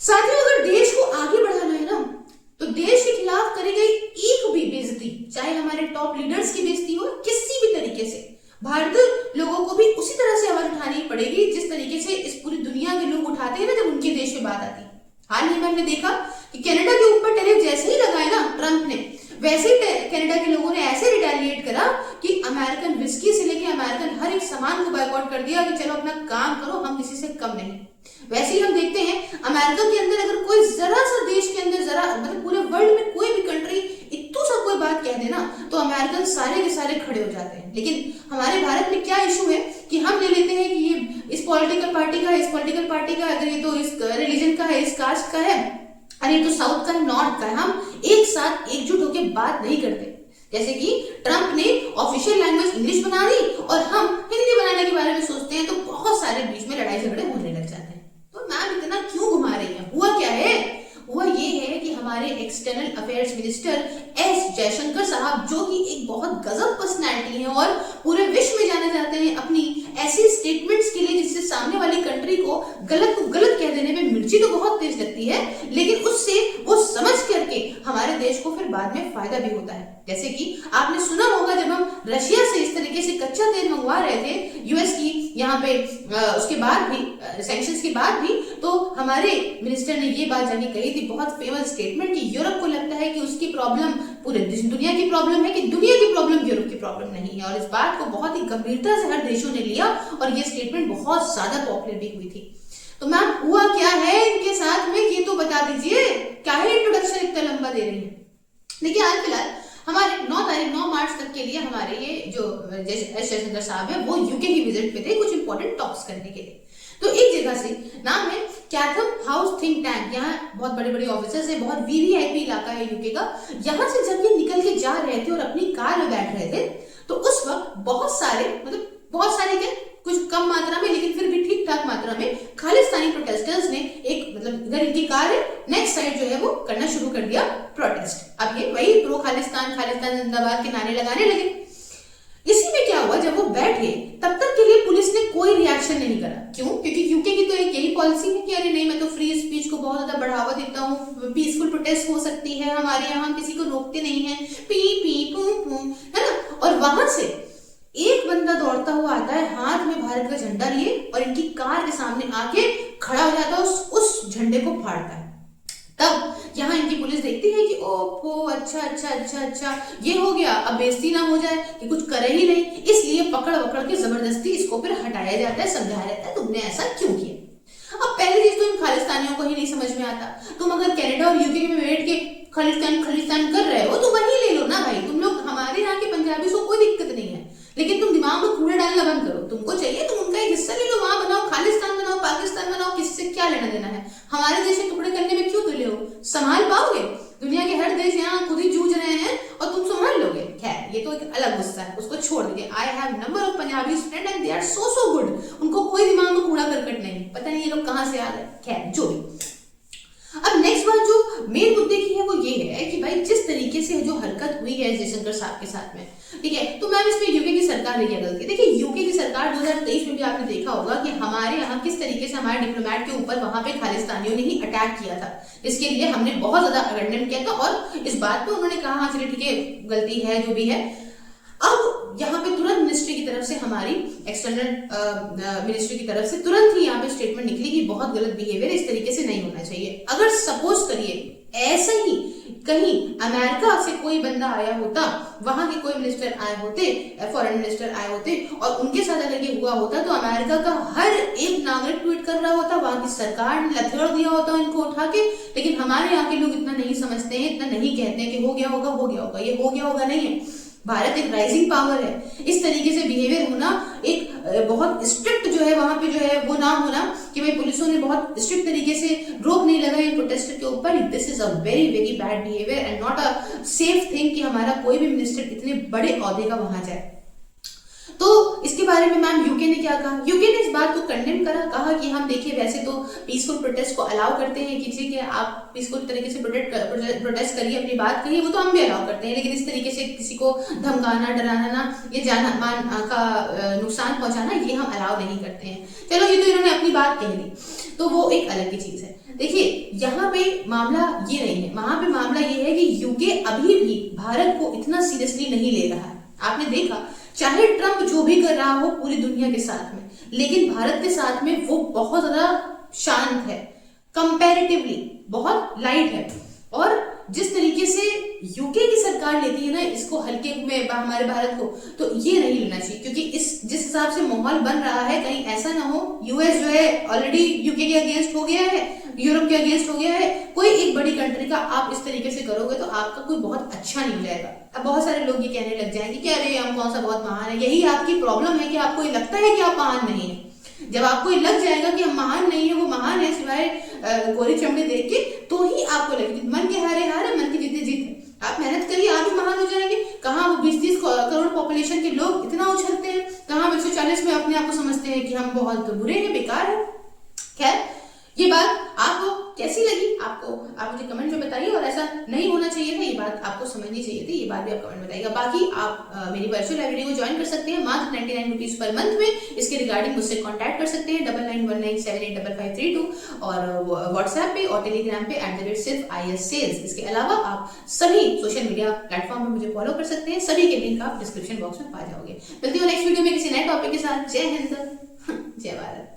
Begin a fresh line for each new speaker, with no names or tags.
साथियों, अगर देश को आगे बढ़ाना है ना, तो देश के खिलाफ करी गई एक भी बेइज्जती, चाहे हमारे टॉप लीडर्स की बेइज्जती हो, किसी भी तरीके से भारतीय लोगों को भी उसी तरह से आवाज उठानी पड़ेगी जिस तरीके से इस पूरी दुनिया के लोग उठाते हैं ना जब उनके देश में बात आती है। हाल ही में हमने देखा कि कनाडा के ऊपर टैरिफ जैसे ही लगाए ना ट्रंप ने, वैसे ही कनाडा के लोगों ने ऐसे रिटेलिएट करा कि अमेरिकन विस्की से लेके अमेरिकन हर एक सामान को बायकॉट कर दिया कि चलो अपना काम करो, हम किसी से कम नहीं। वैसे ही हम देखते हैं अमेरिका के अंदर अगर कोई जरा सा देश के अंदर जरा मतलब पूरे वर्ल्ड में कोई भी कंट्री इतू सा कोई बात कह देना तो अमेरिकन सारे के सारे खड़े हो जाते हैं। लेकिन हमारे भारत में क्या इशू है कि हम ले लेते हैं कि ये इस पॉलिटिकल पार्टी का है, इस पॉलिटिकल पार्टी का है, अगर ये तो इस रिलीजन का है, इस कास्ट का है, अरे तो साउथ का है, नॉर्थ का है। हम एक साथ एकजुट होकर बात नहीं करते। जैसे कि ट्रंप ने ऑफिशियल लैंग्वेज इंग्लिश बना दी और हम हिंदी बनाने के बारे में सोचते हैं तो बहुत सारे बीच में लड़ाई झगड़े होने लग जाते हैं। तो मैम इतना क्यों घुमा रही है? हुआ क्या है? हुआ ये है कि हमारे external affairs minister S Jaishankar साहब, जो कि एक बहुत गजब पर्सनैलिटी है और पूरे विश्व में जाने जाते हैं अपनी ऐसी स्टेटमेंट्स के लिए जिससे सामने वाली कंट्री को गलत कह देने में मिर्ची तो बहुत तेज लगती है, लेकिन उससे वो समझ करके हमारे देश को फिर बाद में फायदा भी होता है। जैसे कि आपने सुना होगा जब हम रशिया से इस तरीके से कच्चा तेल मंगवा रहे थे यूएस की यहाँ पे उसके बाद भी सैंक्शंस के बाद भी, तो हमारे मिनिस्टर ने ये बात जानी कही थी, बहुत फेमस स्टेटमेंट, कि यूरोप को लगता है कि उसकी प्रॉब्लम पूरे दुनिया की प्रॉब्लम है, कि दुनिया की प्रॉब्लम यूरोप की प्रॉब्लम नहीं है। और इस बात को बहुत ही गंभीरता से हर देशों ने लिया और ये स्टेटमेंट बहुत ज्यादा पॉपुलर भी हुई थी। तो मैम हुआ क्या है इनके साथ में, ये तो बता दीजिए, क्या है इंट्रोडक्शन इतना लंबा दे रही है। देखिए हाल फिलहाल हमारे 9 मार्च तक के लिए हमारे ये जो जयशंकर साहब है वो यूके की विजिट पे थे कुछ इंपॉर्टेंट टॉक्स करने के लिए। तो एक जगह से नाम है कैथम हाउस थिंक टैंक, यहाँ बहुत बड़े बड़े ऑफिसर्स है, बहुत वीवीआईपी इलाका है यूके का। यहाँ से जब ये निकल के जा रहे थे और अपनी कार में बैठ रहे थे तो उस वक्त बहुत सारे क्या कुछ कम मात्रा में लेकिन फिर भी ठीक ठाक मात्रा में खालिस्तानी प्रोटेस्टर्स ने एक मतलब इधर इनकी कार है, नेक्स्ट साइड जो है वो करना शुरू कर दिया प्रोटेस्ट। अब ये वही प्रो खालिस्तान जिंदाबाद के नारे लगाने लगे। इसी में क्या हुआ, जब वो बैठे तब तक के लिए पुलिस ने कोई रिएक्शन नहीं करा। क्यों? क्योंकि यूके की तो एक यही पॉलिसी है कि अरे नहीं, मैं तो फ्री स्पीच को बहुत ज्यादा बढ़ावा देता हूँ, पीसफुल प्रोटेस्ट हो सकती है, हमारे यहाँ हम किसी को रोकते नहीं है, पी पी पू पू, है ना। और वहां से एक बंदा दौड़ता हुआ आता है हाथ में भारत का झंडा लिए और इनकी कार के सामने आके खड़ा हो जाता है, उस झंडे को फाड़ता है। तब यहाँ इनकी पुलिस देखती है कि ओहो अच्छा ये हो गया, अब बेइज्जती ना हो जाए कि कुछ करे ही नहीं, इसलिए पकड़ के जबरदस्ती इसको फिर हटाया जाता है, समझाया जाता है तुमने ऐसा क्यों किया। अब पहली चीज तो इन खालिस्तानियों को ही नहीं समझ में आता। तुम अगर कनाडा और यूके में बैठ के खालिस्तान कर रहे हो तो वही ले लो ना भाई। तुम लोग हमारे यहाँ के पंजाबी को कोई दिक्कत नहीं है, लेकिन तुम दिमाग में कूड़े डालना बंद करो। तुमको चाहिए तुम उनका एक हिस्सा ले लो, वहां बनाओ, खालिस्तान बनाओ, पाकिस्तान बनाओ, किससे क्या लेना देना है। हमारे देश के टुकड़े करने में क्यों तुले हो? संभाल पाओगे? दुनिया के हर देश यहाँ खुद ही जूझ रहे हैं और तुम संभाल लोगे? खैर ये तो एक अलग गुस्सा है, उसको छोड़ दीजिए। I have number of Punjabi friend and they are so good. उनको कोई दिमाग में कूड़ा करकट नहीं, पता नहीं ये लोग कहाँ से आ गए। खैर जो भी। अब नेक्स्ट बात जो मेन मुद्दे की है वो ये है कि भाई जिस तरीके से जो हरकत हुई है जयशंकर साहब के साथ में, ठीक है, तो मैम इसमें यूके की सरकार ने क्या गलती? देखिए यूके की सरकार 2023 में भी आपने देखा होगा कि हमारे यहाँ किस तरीके से हमारे डिप्लोमेट के ऊपर वहां पे खालिस्तानियों ने ही अटैक किया था। इसके लिए हमने बहुत ज्यादा अवेयरनेस किया था और इस बात पे उन्होंने कहा हाँ चलिए ठीक है, गलती है जो भी है। अब यहाँ पे तुरंत मिनिस्ट्री की तरफ से, हमारी एक्सटर्नल मिनिस्ट्री की तरफ से तुरंत ही यहाँ पे स्टेटमेंट निकली कि बहुत गलत बिहेवियर, इस तरीके से नहीं होना चाहिए। अगर सपोज करिए ऐसे ही कहीं अमेरिका से कोई बंदा आया होता, वहां के कोई मिनिस्टर आए होते, फॉरेन मिनिस्टर आए होते और उनके साथ अगर ये हुआ होता तो अमेरिका का हर एक नागरिक ट्वीट कर रहा होता, वहां की सरकार ने लथेड़ दिया होता इनको उठा के। लेकिन हमारे यहाँ के लोग इतना नहीं समझते हैं, इतना नहीं कहते हैं कि हो गया होगा, ये हो गया होगा नहीं है। भारत एक राइजिंग पावर है, इस तरीके से बिहेवियर होना, एक बहुत स्ट्रिक्ट जो है वहां पे जो है वो ना होना कि भाई पुलिसों ने बहुत स्ट्रिक्ट तरीके से रोक नहीं लगाई प्रोटेस्टर के ऊपर, this is a very bad behaviour and not a safe thing कि हमारा कोई भी मिनिस्टर इतने बड़े औहदे का वहां जाए। तो इसके बारे में मैम यूके ने क्या कहा? यूके ने इस बात को कंडेम करा, कहा कि हम देखिए वैसे तो पीसफुल प्रोटेस्ट को अलाउ करते हैं कि ठीक है आप पीसफुल तरीके से प्रोटेस्ट करिए, अपनी बात करिए, वो तो हम भी अलाउ करते हैं, लेकिन इस तरीके से किसी को धमकाना, डराना, ये जान मान का नुकसान पहुंचाना ये हम अलाउ नहीं करते हैं। चलो ये तो इन्होंने अपनी बात कह दी, तो वो एक अलग की चीज है। देखिए यहाँ पे मामला ये नहीं है, वहां पे मामला ये है कि यूके अभी भी भारत को इतना सीरियसली नहीं ले रहा है। आपने देखा, चाहे ट्रम्प जो भी कर रहा हो पूरी दुनिया के साथ में, लेकिन भारत के साथ में वो बहुत ज्यादा शांत है, कंपैरेटिवली बहुत लाइट है। और जिस तरीके से यूके की सरकार लेती है ना इसको हल्के में हमारे भारत को, तो ये नहीं लेना चाहिए, क्योंकि जिस हिसाब से माहौल बन रहा है, कहीं ऐसा ना हो यूएस जो है ऑलरेडी यूके के अगेंस्ट हो गया है, यूरोप के अगेंस्ट हो गया है, कोई एक बड़ी कंट्री का आप इस तरीके से करोगे तो आपका कोई बहुत अच्छा नहीं हो जाएगा। अब बहुत सारे लोग ये कहने लग जाएंगे कि अरे हम कौन सा बहुत महान है। यही आपकी प्रॉब्लम है कि आपको ये लगता है कि आप महान नहीं है। जब आपको ये लग जाएगा कि हम महान नहीं है, वो महान है सिवाय गोरी चमड़ी देख के, तो ही आपको लगेगा। मन के हारे हार है, मन के जीते जीत है। आप मेहनत करिए, आप भी महान हो जाएंगे। कहाँ वो 20-30 करोड़ पॉपुलेशन के लोग इतना उछलते हैं, कहाँ 140 में अपने आप को समझते हैं कि हम बहुत बुरे हैं, बेकार है। खैर, ये बात आपको कैसी लगी, आप मुझे कमेंट में बताइए। और ऐसा नहीं होना चाहिए था, ये बात आपको समझनी चाहिए थी, ये बात भी आप कमेंट में बताइएगा। बाकी आप मेरी वर्चुअल लाइब्रेरी को ज्वाइन कर सकते हैं मात्र 99 रुपीज पर मंथ में। इसके रिगार्डिंग मुझसे कांटेक्ट कर सकते हैं 9919785532 और व्हाट्सएप पे और टेलीग्राम पे @SIFISSales। इसके अलावा आप सभी सोशल मीडिया प्लेटफॉर्म पे मुझे फॉलो कर सकते हैं, सभी के लिंक आप डिस्क्रिप्शन बॉक्स में पा जाओगे। मिलती हूँ नेक्स्ट वीडियो में किसी नए टॉपिक के साथ। जय हिंद, जय भारत।